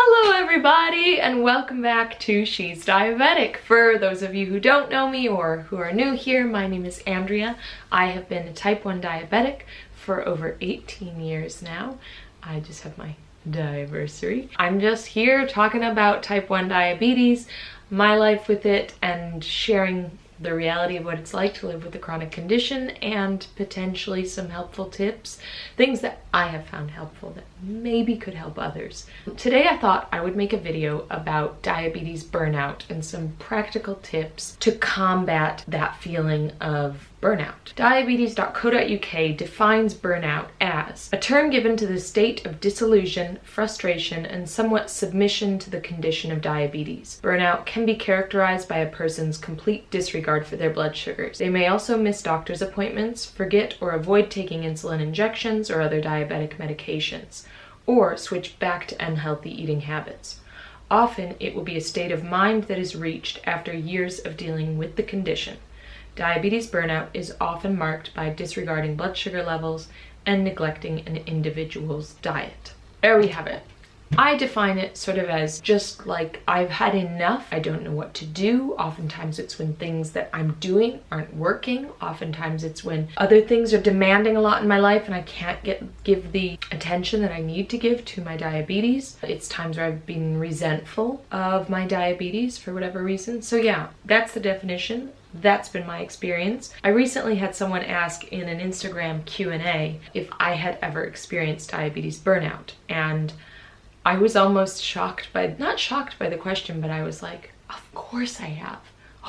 Hello everybody and welcome back to She's Diabetic. For those of you who don't know me or who are new here, my name is Andrea. I have been a type 1 diabetic for over 18 years now. I just have my diversity. I'm just here talking about type 1 diabetes, my life with it, and sharing the reality of what it's like to live with a chronic condition and potentially some helpful tips, things that I have found helpful that maybe could help others. Today I thought I would make a video about diabetes burnout and some practical tips to combat that feeling of burnout. Diabetes.co.uk defines burnout as a term given to the state of disillusion, frustration, and somewhat submission to the condition of diabetes. Burnout can be characterized by a person's complete disregard for their blood sugars. They may also miss doctor's appointments, forget or avoid taking insulin injections or other diabetic medications, or switch back to unhealthy eating habits. Often, it will be a state of mind that is reached after years of dealing with the condition. Diabetes burnout is often marked by disregarding blood sugar levels and neglecting an individual's diet. There we have it. I define it sort of as just like I've had enough. I don't know what to do. Oftentimes it's when things that I'm doing aren't working. Oftentimes it's when other things are demanding a lot in my life and I can't give the attention that I need to give to my diabetes. It's times where I've been resentful of my diabetes for whatever reason. So yeah, that's the definition. That's been my experience. I recently had someone ask in an Instagram Q&A if I had ever experienced diabetes burnout, and I was almost not shocked by the question, but I was like, of course I have.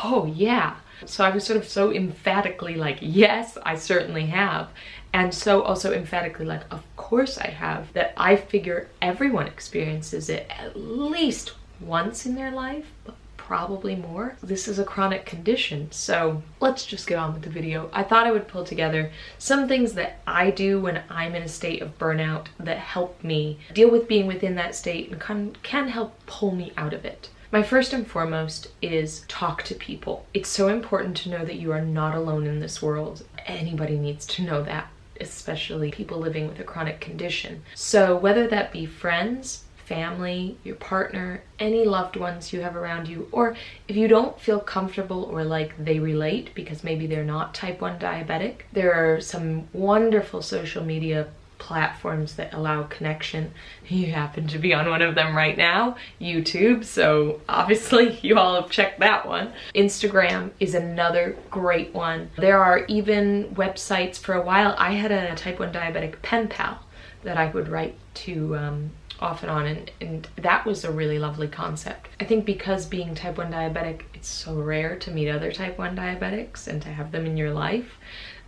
Oh yeah. So I was sort of so emphatically like, yes, I certainly have. And so also emphatically like, of course I have, that I figure everyone experiences it at least once in their life, but probably more. This is a chronic condition, so let's just get on with the video. I thought I would pull together some things that I do when I'm in a state of burnout that help me deal with being within that state and can help pull me out of it. My first and foremost is talk to people. It's so important to know that you are not alone in this world. Anybody needs to know that, especially people living with a chronic condition. So whether that be friends, family, your partner, any loved ones you have around you, or if you don't feel comfortable or like they relate because maybe they're not type 1 diabetic, there are some wonderful social media platforms that allow connection. You happen to be on one of them right now, YouTube, so obviously you all have checked that one. Instagram is another great one. There are even websites. For a while I had a type 1 diabetic pen pal that I would write to off and on, and that was a really lovely concept. I think because being type 1 diabetic, it's so rare to meet other type 1 diabetics and to have them in your life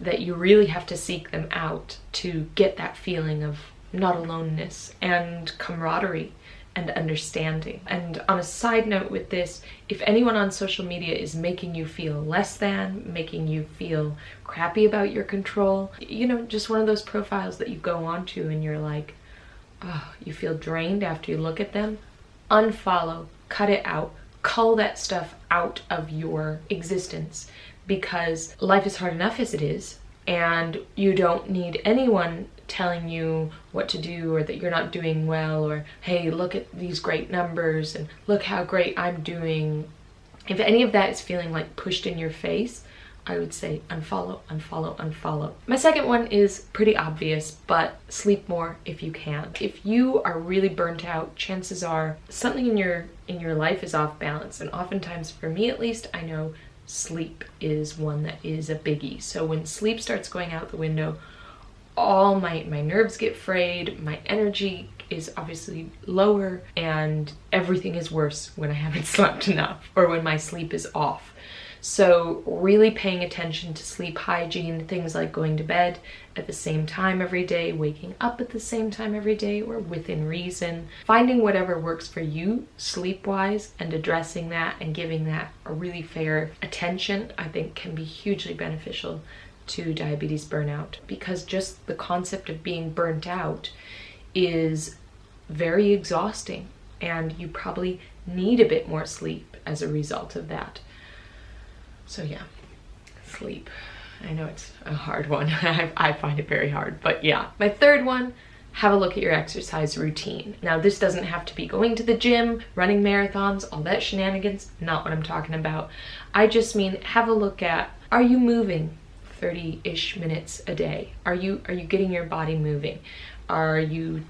that you really have to seek them out to get that feeling of not aloneness and camaraderie and understanding. And on a side note with this, if anyone on social media is making you feel less than, making you feel crappy about your control, you know, just one of those profiles that you go onto and you're like, oh, you feel drained after you look at them, unfollow, cut it out, cull that stuff out of your existence, because life is hard enough as it is, and you don't need anyone telling you what to do or that you're not doing well, or hey, look at these great numbers and look how great I'm doing. If any of that is feeling like pushed in your face, I would say unfollow, unfollow, unfollow. My second one is pretty obvious, but sleep more if you can. If you are really burnt out, chances are something in your life is off balance. And oftentimes, for me at least, I know sleep is one that is a biggie. So when sleep starts going out the window, all my nerves get frayed, my energy is obviously lower, and everything is worse when I haven't slept enough or when my sleep is off. So really paying attention to sleep hygiene, things like going to bed at the same time every day, waking up at the same time every day or within reason, finding whatever works for you sleep-wise and addressing that and giving that a really fair attention, I think can be hugely beneficial to diabetes burnout, because just the concept of being burnt out is very exhausting and you probably need a bit more sleep as a result of that. So yeah, sleep. I know it's a hard one. I find it very hard, but yeah. My third one have a look at your exercise routine. Now, this doesn't have to be going to the gym, running marathons, all that shenanigans, not what I'm talking about. I just mean have a look at, are you moving 30-ish minutes a day? Are you getting your body moving? Are you,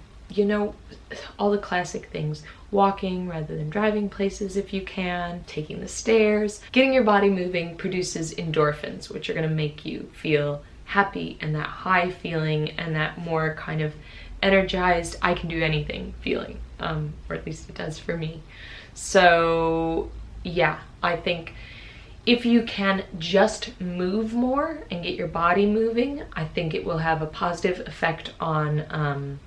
all the classic things, walking rather than driving places if you can, taking the stairs. Getting your body moving produces endorphins, which are going to make you feel happy, and that high feeling and that more kind of energized, I can do anything feeling, or at least it does for me. So yeah, I think if you can just move more and get your body moving, I think it will have a positive effect on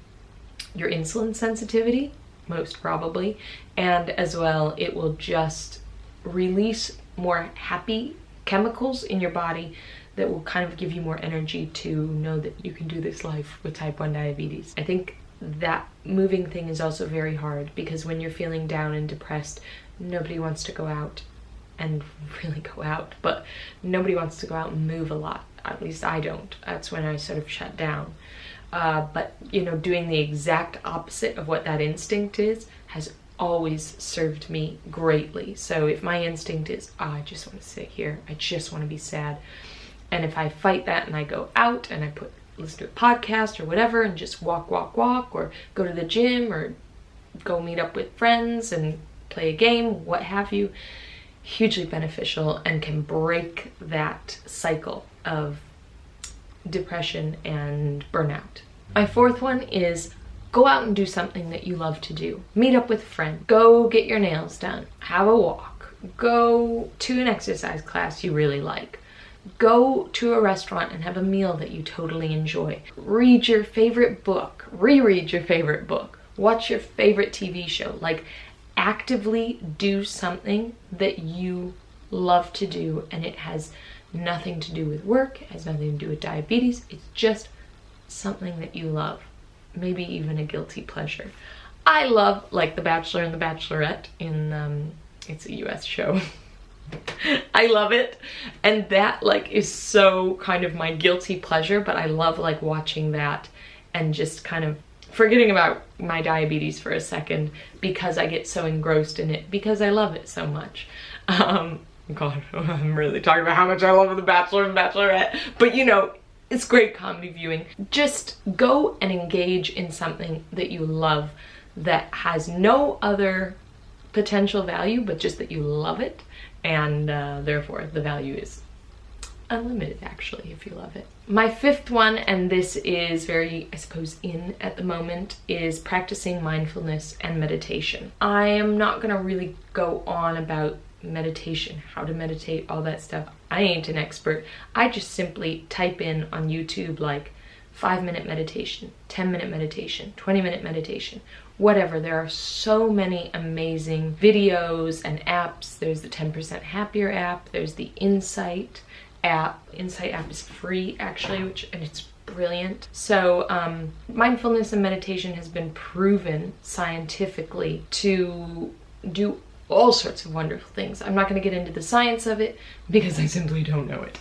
your insulin sensitivity, most probably, and as well it will just release more happy chemicals in your body that will kind of give you more energy to know that you can do this life with type 1 diabetes. I think that moving thing is also very hard, because when you're feeling down and depressed, nobody wants to go out and really go out, but nobody wants to go out and move a lot. At least I don't. That's when I sort of shut down. But doing the exact opposite of what that instinct is has always served me greatly. So if my instinct is, I just want to sit here, I just want to be sad, and if I fight that and I go out and I listen to a podcast or whatever and just walk, or go to the gym or go meet up with friends and play a game, what have you, hugely beneficial and can break that cycle of depression and burnout. My fourth one is go out and do something that you love to do. Meet up with a friend. Go get your nails done. Have a walk. Go to an exercise class you really like. Go to a restaurant and have a meal that you totally enjoy. Read your favorite book. Reread your favorite book. Watch your favorite TV show. Like, actively do something that you love to do, and it has nothing to do with work, it has nothing to do with diabetes. It's just something that you love. Maybe even a guilty pleasure. I love, like, The Bachelor and The Bachelorette it's a US show. I love it, and that is so kind of my guilty pleasure, but I love watching that and just kind of forgetting about my diabetes for a second because I get so engrossed in it because I love it so much. God, I'm really talking about how much I love The Bachelor and Bachelorette, but it's great comedy viewing. Just go and engage in something that you love that has no other potential value, but just that you love it, and therefore the value is unlimited, actually, if you love it. My fifth one, and this is very, I suppose, in at the moment, is practicing mindfulness and meditation. I am not gonna really go on about meditation, how to meditate, all that stuff. I ain't an expert. I just simply type in on YouTube 5-minute meditation, 10-minute meditation, 20-minute meditation, whatever. There are so many amazing videos and apps. There's the 10% Happier app. There's the Insight app. Insight app is free, actually, and it's brilliant. So mindfulness and meditation has been proven scientifically to do all sorts of wonderful things. I'm not going to get into the science of it because I simply don't know it.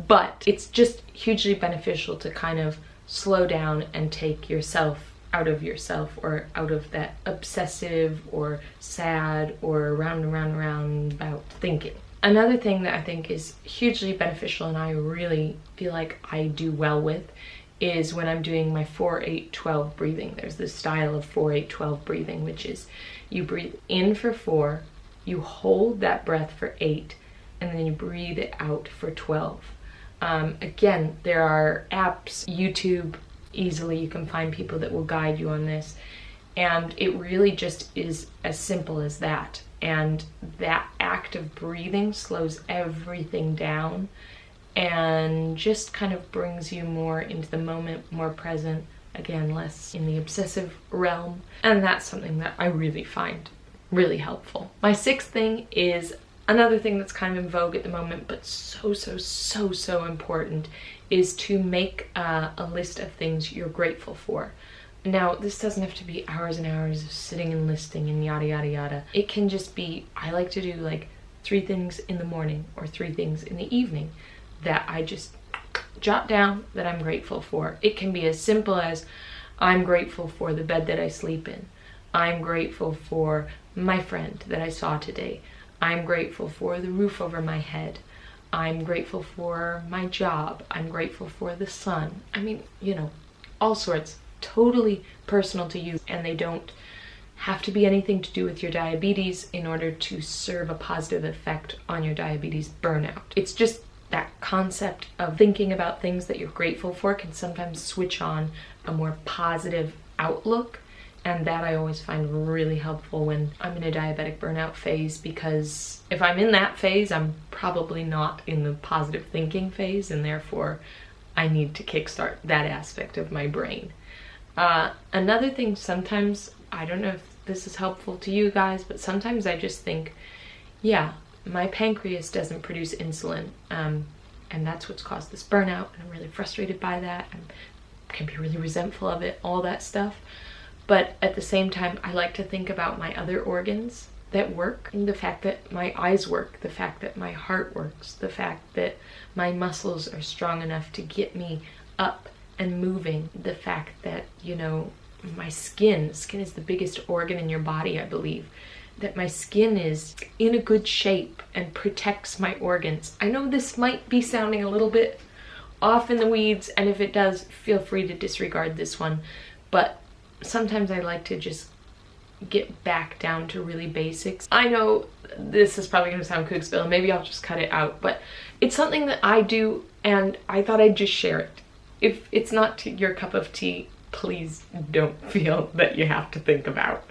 But it's just hugely beneficial to kind of slow down and take yourself out of yourself, or out of that obsessive or sad or round and round and round about thinking. Another thing that I think is hugely beneficial and I really feel like I do well with is when I'm doing my 4-8-12 breathing. There's this style of 4-8-12 breathing, which is you breathe in for 4, you hold that breath for 8, and then you breathe it out for 12. Again, there are apps, YouTube, easily you can find people that will guide you on this, and it really just is as simple as that. And that act of breathing slows everything down and just kind of brings you more into the moment, more present, again, less in the obsessive realm. And that's something that I really find really helpful. My sixth thing is another thing that's kind of in vogue at the moment, but so important, is to make a list of things you're grateful for. Now, this doesn't have to be hours and hours of sitting and listing and yada yada yada. It can just be, I like to do 3 things in the morning or 3 things in the evening that I just jot down that I'm grateful for. It can be as simple as I'm grateful for the bed that I sleep in. I'm grateful for my friend that I saw today. I'm grateful for the roof over my head. I'm grateful for my job. I'm grateful for the sun. I mean, all sorts, totally personal to you, and they don't have to be anything to do with your diabetes in order to serve a positive effect on your diabetes burnout. It's just that concept of thinking about things that you're grateful for can sometimes switch on a more positive outlook, and that I always find really helpful when I'm in a diabetic burnout phase, because if I'm in that phase, I'm probably not in the positive thinking phase, and therefore I need to kickstart that aspect of my brain. Another thing, sometimes, I don't know if this is helpful to you guys, but sometimes I just think, yeah, my pancreas doesn't produce insulin, and that's what's caused this burnout, and I'm really frustrated by that, and can be really resentful of it, all that stuff. But at the same time, I like to think about my other organs that work, and the fact that my eyes work, the fact that my heart works, the fact that my muscles are strong enough to get me up and moving, the fact that, my skin is the biggest organ in your body, I believe, that my skin is in a good shape and protects my organs. I know this might be sounding a little bit off in the weeds, and if it does, feel free to disregard this one, but sometimes I like to just get back down to really basics. I know this is probably going to sound kookspill, and maybe I'll just cut it out, but it's something that I do, and I thought I'd just share it. If it's not your cup of tea, please don't feel that you have to think about,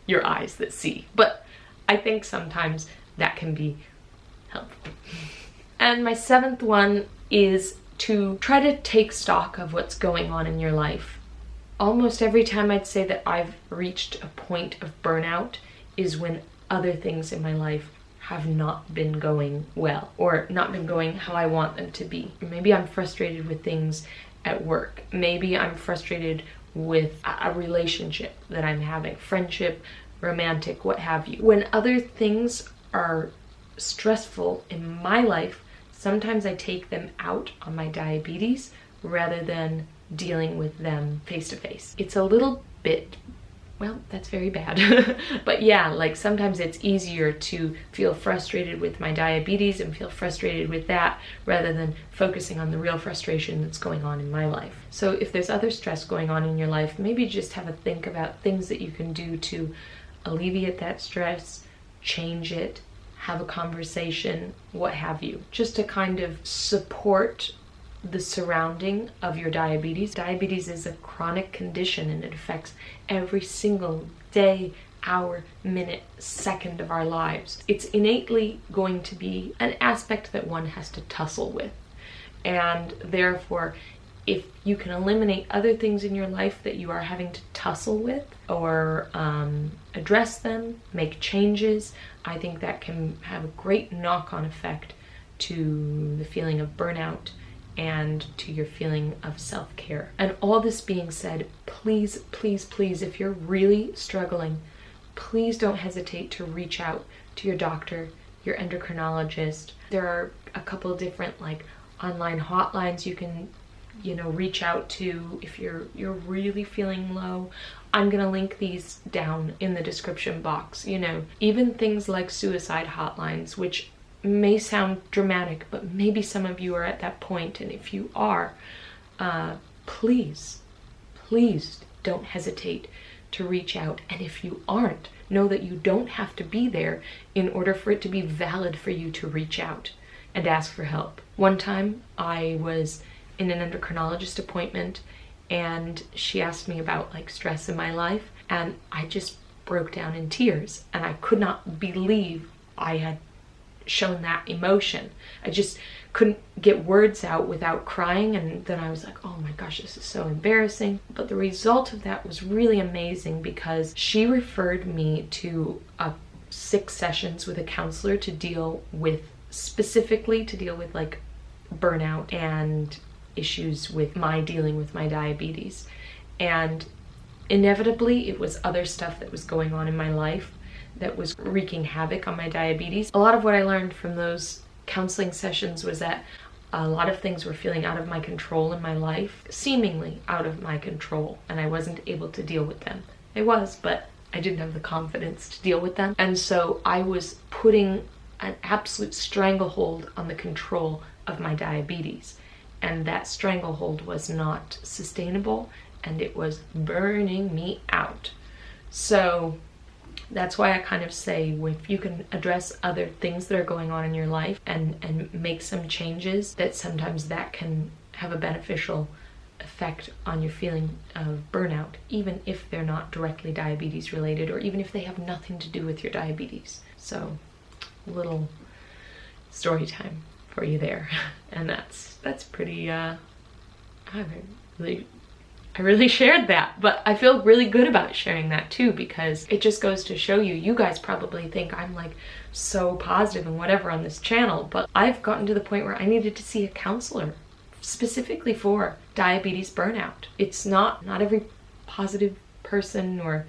your eyes that see. But I think sometimes that can be helpful. And my 7th one is to try to take stock of what's going on in your life. Almost every time I'd say that I've reached a point of burnout is when other things in my life have not been going well, or not been going how I want them to be. Maybe I'm frustrated with things at work. Maybe I'm frustrated with a relationship that I'm having, friendship, romantic, what have you. When other things are stressful in my life, sometimes I take them out on my diabetes rather than dealing with them face to face. It's a little bit, well, that's very bad. But yeah, like sometimes it's easier to feel frustrated with my diabetes and feel frustrated with that rather than focusing on the real frustration that's going on in my life. So if there's other stress going on in your life, maybe just have a think about things that you can do to alleviate that stress, change it, have a conversation, what have you, just to kind of support the surrounding of your diabetes. Diabetes is a chronic condition, and it affects every single day, hour, minute, second of our lives. It's innately going to be an aspect that one has to tussle with. And therefore, if you can eliminate other things in your life that you are having to tussle with, or address them, make changes, I think that can have a great knock-on effect to the feeling of burnout and to your feeling of self-care. And all this being said, please, please, please, if you're really struggling, please don't hesitate to reach out to your doctor, your endocrinologist. There are a couple different online hotlines you can reach out to if you're really feeling low. I'm gonna link these down in the description box. Even things like suicide hotlines, which may sound dramatic, but maybe some of you are at that point, and if you are, please don't hesitate to reach out. And if you aren't, know that you don't have to be there in order for it to be valid for you to reach out and ask for help. One time I was in an endocrinologist appointment, and she asked me about stress in my life, and I just broke down in tears, and I could not believe I had shown that emotion. I just couldn't get words out without crying, and then I was like, oh my gosh, this is so embarrassing. But the result of that was really amazing, because she referred me to 6 sessions with a counselor to deal with, specifically to deal with burnout and issues with dealing with my diabetes. And inevitably it was other stuff that was going on in my life that was wreaking havoc on my diabetes. A lot of what I learned from those counseling sessions was that A lot of things were feeling out of my control in my life, seemingly out of my control, and I wasn't able to deal with them. I was, but I didn't have the confidence to deal with them. And so I was putting an absolute stranglehold on the control of my diabetes. And that stranglehold was not sustainable, and it was burning me out. So that's why I kind of say, if you can address other things that are going on in your life and make some changes, that sometimes that can have a beneficial effect on your feeling of burnout, even if they're not directly diabetes related, or even if they have nothing to do with your diabetes. So a little story time for you there. And that's pretty I really shared that, but I feel really good about sharing that too, because it just goes to show you, you guys probably think I'm like so positive and whatever on this channel, but I've gotten to the point where I needed to see a counselor specifically for diabetes burnout. It's not every positive person, or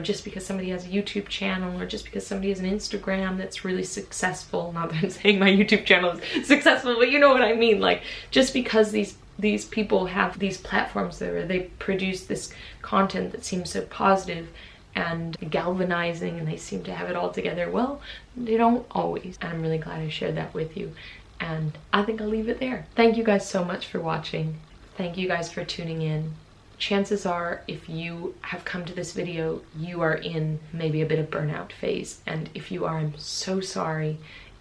just because somebody has a YouTube channel, or just because somebody has an Instagram that's really successful. Not that I'm saying my YouTube channel is successful, but you know what I mean. Like, just because these people have these platforms where they produce this content that seems so positive and galvanizing, and they seem to have it all together. Well, they don't always. And I'm really glad I shared that with you. And I think I'll leave it there. Thank you guys so much for watching. Thank you guys for tuning in. Chances are, if you have come to this video, you are in maybe a bit of burnout phase. And if you are, I'm so sorry.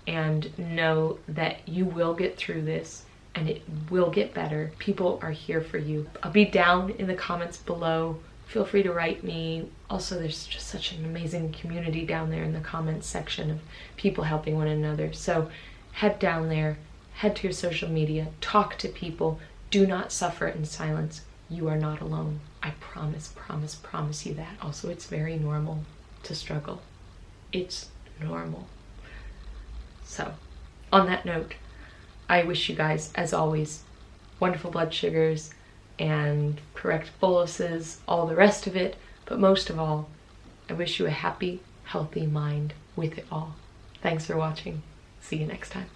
And know that you will get through this, and it will get better. People are here for you. I'll be down in the comments below. Feel free to write me. Also, there's just such an amazing community down there in the comments section of people helping one another. So head down there, head to your social media, talk to people. Do not suffer in silence. You are not alone. I promise you that. Also, it's very normal to struggle. It's normal. So, on that note, I wish you guys, as always, wonderful blood sugars and correct boluses, all the rest of it. But most of all, I wish you a happy, healthy mind with it all. Thanks for watching. See you next time.